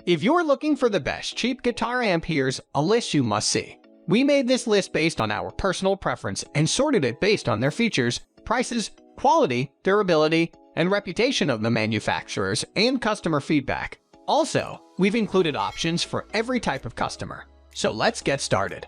If you're looking for the best cheap guitar amp, here's a list you must see. We made this list based on our personal preference and sorted it based on their features, prices, quality, durability, and reputation of the manufacturers and customer feedback. Also, we've included options for every type of customer. So let's get started.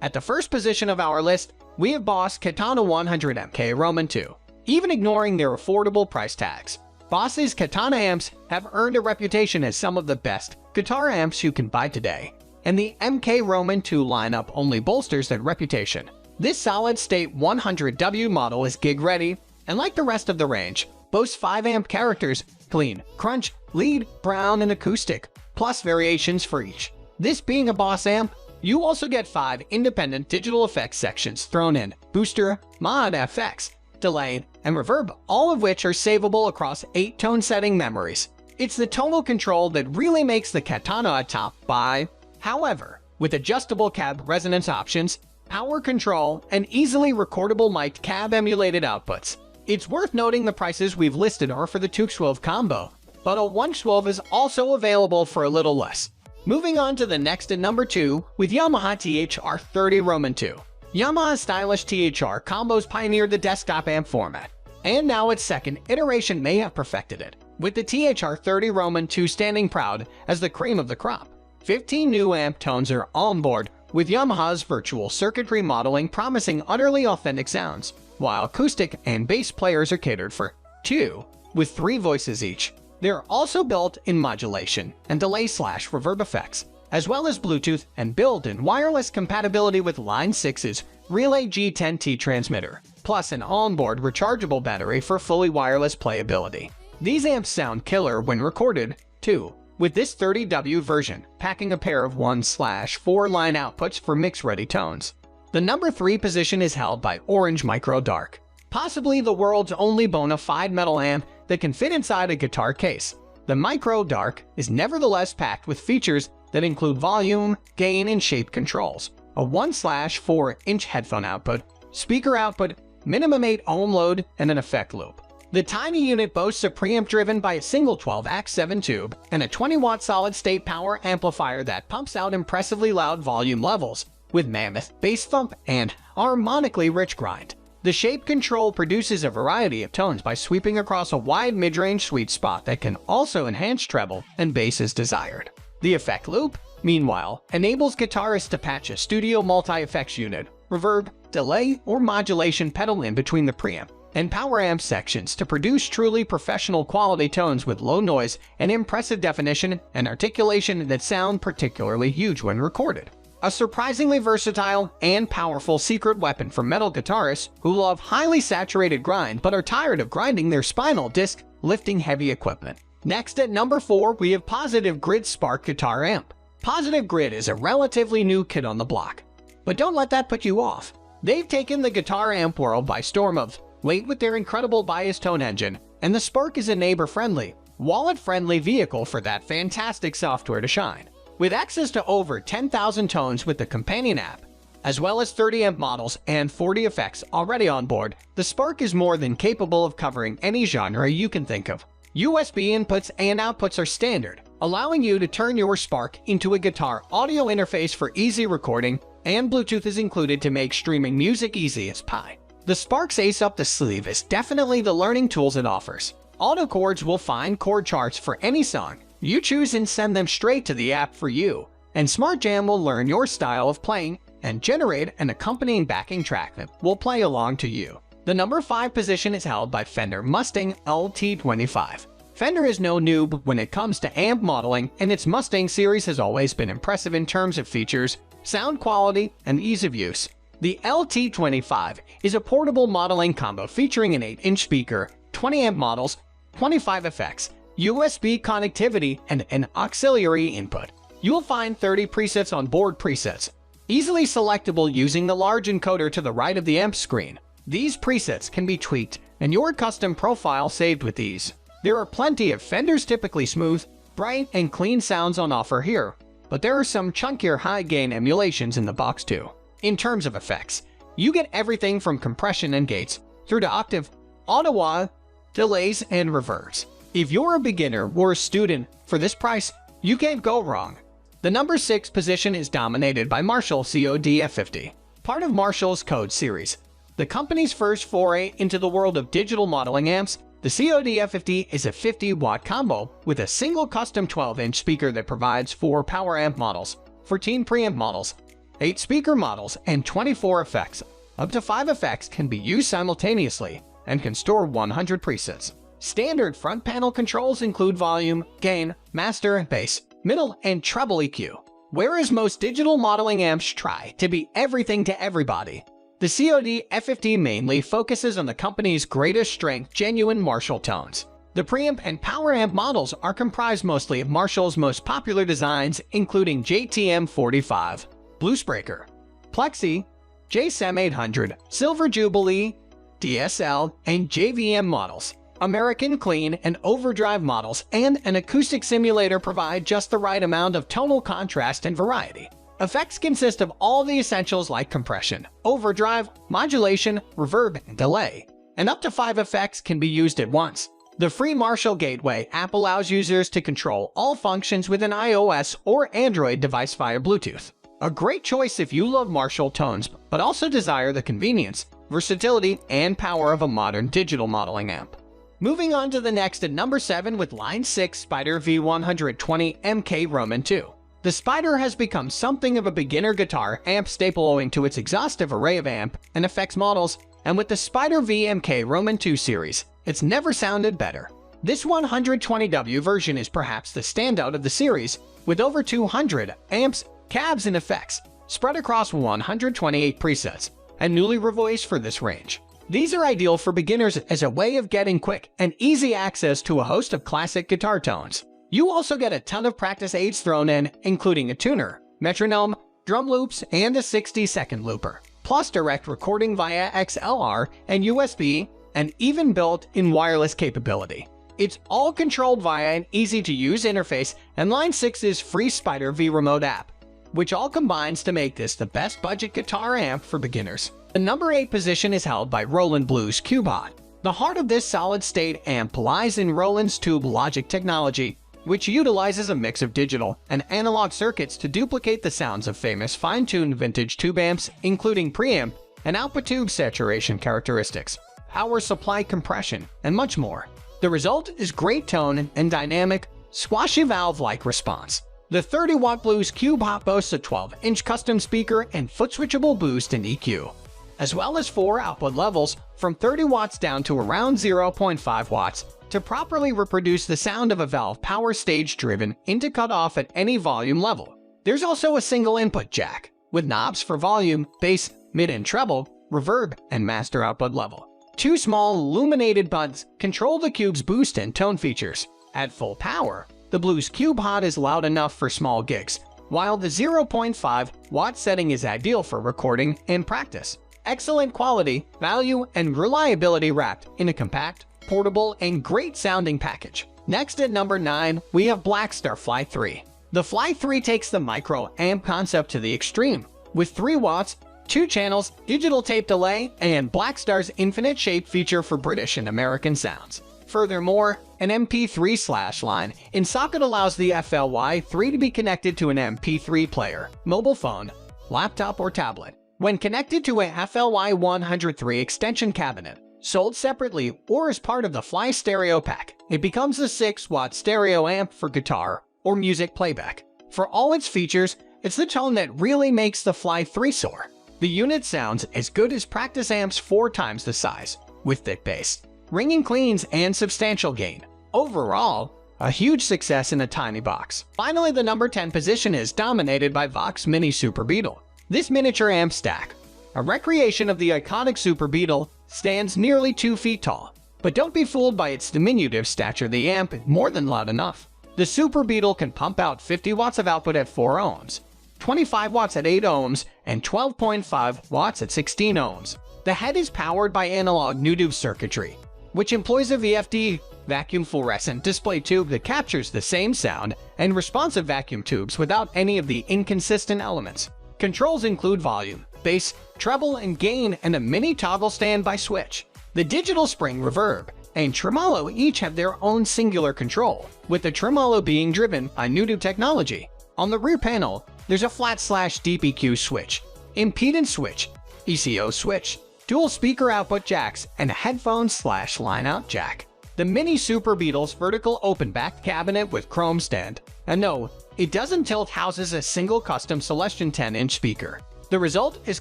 At the first position of our list, we have Boss Katana 100 MkII. Even ignoring their affordable price tags, Boss's Katana amps have earned a reputation as some of the best guitar amps you can buy today, and the MkII lineup only bolsters that reputation. This solid-state 100W model is gig-ready, and like the rest of the range, boasts 5 amp characters: clean, crunch, lead, brown, and acoustic, plus variations for each. This being a Boss amp, you also get 5 independent digital effects sections thrown in: booster, mod, FX, delay, and reverb, all of which are savable across 8 tone setting memories. It's the tonal control that really makes the Katana a top buy. However, with adjustable cab resonance options, power control, and easily recordable mic'd cab emulated outputs, it's worth noting the prices we've listed are for the 212 combo, but a 112 is also available for a little less. Moving on to the next at number 2 with Yamaha THR30II. Yamaha's stylish THR combos pioneered the desktop amp format, and now its second iteration may have perfected it, with the THR30II standing proud as the cream of the crop. 15 new amp tones are on board, with Yamaha's virtual circuitry modeling promising utterly authentic sounds, while acoustic and bass players are catered for, too, with 3 voices each. They're also built-in modulation and delay/reverb effects, as well as Bluetooth and built-in wireless compatibility with Line 6's Relay G10T transmitter, plus an onboard rechargeable battery for fully wireless playability. These amps sound killer when recorded, too, with this 30W version packing a pair of 1/4 line outputs for mix-ready tones. The number 3 position is held by Orange Micro Dark, possibly the world's only bona fide metal amp that can fit inside a guitar case. The Micro Dark is nevertheless packed with features that include volume, gain, and shape controls, a 1/4-inch headphone output, speaker output, minimum 8 ohm load, and an effect loop. The tiny unit boasts a preamp driven by a single 12-AX7 tube and a 20-watt solid-state power amplifier that pumps out impressively loud volume levels, with mammoth bass thump and harmonically rich grind. The shape control produces a variety of tones by sweeping across a wide mid-range sweet spot that can also enhance treble and bass as desired. The effect loop, meanwhile, enables guitarists to patch a studio multi-effects unit, reverb, delay, or modulation pedal in between the preamp and power amp sections to produce truly professional quality tones with low noise and impressive definition and articulation that sound particularly huge when recorded. A surprisingly versatile and powerful secret weapon for metal guitarists who love highly saturated grind but are tired of grinding their spinal disc lifting heavy equipment. Next at number 4, we have Positive Grid Spark Guitar Amp. Positive Grid is a relatively new kid on the block, but don't let that put you off. They've taken the guitar amp world by storm of late with their incredible bias tone engine, and the Spark is a neighbor-friendly, wallet-friendly vehicle for that fantastic software to shine. With access to over 10,000 tones with the companion app, as well as 30 amp models and 40 effects already on board, the Spark is more than capable of covering any genre you can think of. USB inputs and outputs are standard, allowing you to turn your Spark into a guitar audio interface for easy recording, and Bluetooth is included to make streaming music easy as pie. The Spark's ace up the sleeve is definitely the learning tools it offers. Auto chords will find chord charts for any song you choose and send them straight to the app for you, and Smart Jam will learn your style of playing and generate an accompanying backing track that will play along to you. The number 5 position is held by Fender Mustang LT25. Fender is no noob when it comes to amp modeling, and its Mustang series has always been impressive in terms of features, sound quality, and ease of use. The LT25 is a portable modeling combo featuring an 8-inch speaker, 20 amp models, 25 effects, USB connectivity, and an auxiliary input. You'll find 30 presets on board presets, easily selectable using the large encoder to the right of the amp screen. These presets can be tweaked and your custom profile saved with ease. There are plenty of Fender's typically smooth, bright, and clean sounds on offer here, but there are some chunkier high-gain emulations in the box too. In terms of effects, you get everything from compression and gates through to octave, auto-wah, delays, and reverbs. If you're a beginner or a student, for this price, you can't go wrong. The number 6 position is dominated by Marshall COD F50, part of Marshall's Code series. The company's first foray into the world of digital modeling amps, the COD F50 is a 50-watt combo with a single custom 12-inch speaker that provides 4 power amp models, 14 preamp models, 8 speaker models, and 24 effects. Up to 5 effects can be used simultaneously and can store 100 presets. Standard front panel controls include volume, gain, master, bass, middle, and treble EQ. Whereas most digital modeling amps try to be everything to everybody, the COD F50 mainly focuses on the company's greatest strength, genuine Marshall tones. The preamp and power amp models are comprised mostly of Marshall's most popular designs, including JTM45, Bluesbreaker, Plexi, JSM 800, Silver Jubilee, DSL, and JVM models. American Clean and Overdrive models and an acoustic simulator provide just the right amount of tonal contrast and variety. Effects consist of all the essentials like compression, overdrive, modulation, reverb, and delay, and up to 5 effects can be used at once. The free Marshall Gateway app allows users to control all functions with an iOS or Android device via Bluetooth. A great choice if you love Marshall tones but also desire the convenience, versatility, and power of a modern digital modeling amp. Moving on to the next at number 7 with Line 6 Spider V120 MkII. The Spider has become something of a beginner guitar amp staple owing to its exhaustive array of amp and effects models, and with the Spider V MkII series, it's never sounded better. This 120W version is perhaps the standout of the series, with over 200 amps, cabs, and effects spread across 128 presets, and newly revoiced for this range. These are ideal for beginners as a way of getting quick and easy access to a host of classic guitar tones. You also get a ton of practice aids thrown in, including a tuner, metronome, drum loops, and a 60-second looper, plus direct recording via XLR and USB, and even built-in wireless capability. It's all controlled via an easy-to-use interface and Line 6's free Spider V Remote app, which all combines to make this the best budget guitar amp for beginners. The number 8 position is held by Roland Blues Cubot. The heart of this solid-state amp lies in Roland's tube logic technology, which utilizes a mix of digital and analog circuits to duplicate the sounds of famous fine-tuned vintage tube amps, including preamp and output tube saturation characteristics, power supply compression, and much more. The result is great tone and dynamic, squashy valve-like response. The 30-watt Blues Cubot boasts a 12-inch custom speaker and foot-switchable boost and EQ, as well as 4 output levels from 30 watts down to around 0.5 watts to properly reproduce the sound of a valve power stage driven into cutoff at any volume level. There's also a single input jack, with knobs for volume, bass, mid and treble, reverb, and master output level. 2 small illuminated buttons control the cube's boost and tone features. At full power, the Blues Cubot is loud enough for small gigs, while the 0.5 watt setting is ideal for recording and practice. Excellent quality, value, and reliability wrapped in a compact, portable, and great-sounding package. Next at number 9, we have Blackstar Fly 3. The Fly 3 takes the micro-amp concept to the extreme, with 3 watts, 2 channels, digital tape delay, and Blackstar's infinite shape feature for British and American sounds. Furthermore, an MP3 line in socket allows the FLY3 to be connected to an MP3 player, mobile phone, laptop, or tablet. When connected to a FLY103 extension cabinet, sold separately or as part of the Fly Stereo Pack, it becomes a 6-watt stereo amp for guitar or music playback. For all its features, it's the tone that really makes the Fly 3 soar. The unit sounds as good as practice amps 4 times the size, with thick bass, ringing cleans, and substantial gain. Overall, a huge success in a tiny box. Finally, the number 10 position is dominated by Vox Mini Superbeetle. This miniature amp stack, a recreation of the iconic Superbeetle, stands nearly 2 feet tall. But don't be fooled by its diminutive stature, the amp is more than loud enough. The Superbeetle can pump out 50 watts of output at 4 ohms, 25 watts at 8 ohms, and 12.5 watts at 16 ohms. The head is powered by analog new-tube circuitry, which employs a VFD vacuum fluorescent display tube that captures the same sound and responsive vacuum tubes without any of the inconsistent elements. Controls include volume, bass, treble, and gain, and a mini toggle standby switch. The digital spring reverb and tremolo each have their own singular control, with the tremolo being driven by new technology. On the rear panel, there's a flat/deep switch, impedance switch, ECO switch, dual speaker output jacks, and a headphone/line-out jack. The Mini Superbeetle's vertical open-back cabinet with chrome stand. And no, it doesn't tilt, houses a single custom Celestion 10-inch speaker. The result is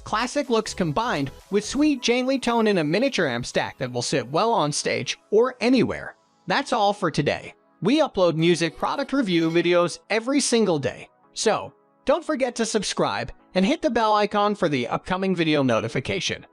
classic looks combined with sweet jangly tone in a miniature amp stack that will sit well on stage or anywhere. That's all for today. We upload music product review videos every single day, so don't forget to subscribe and hit the bell icon for the upcoming video notification.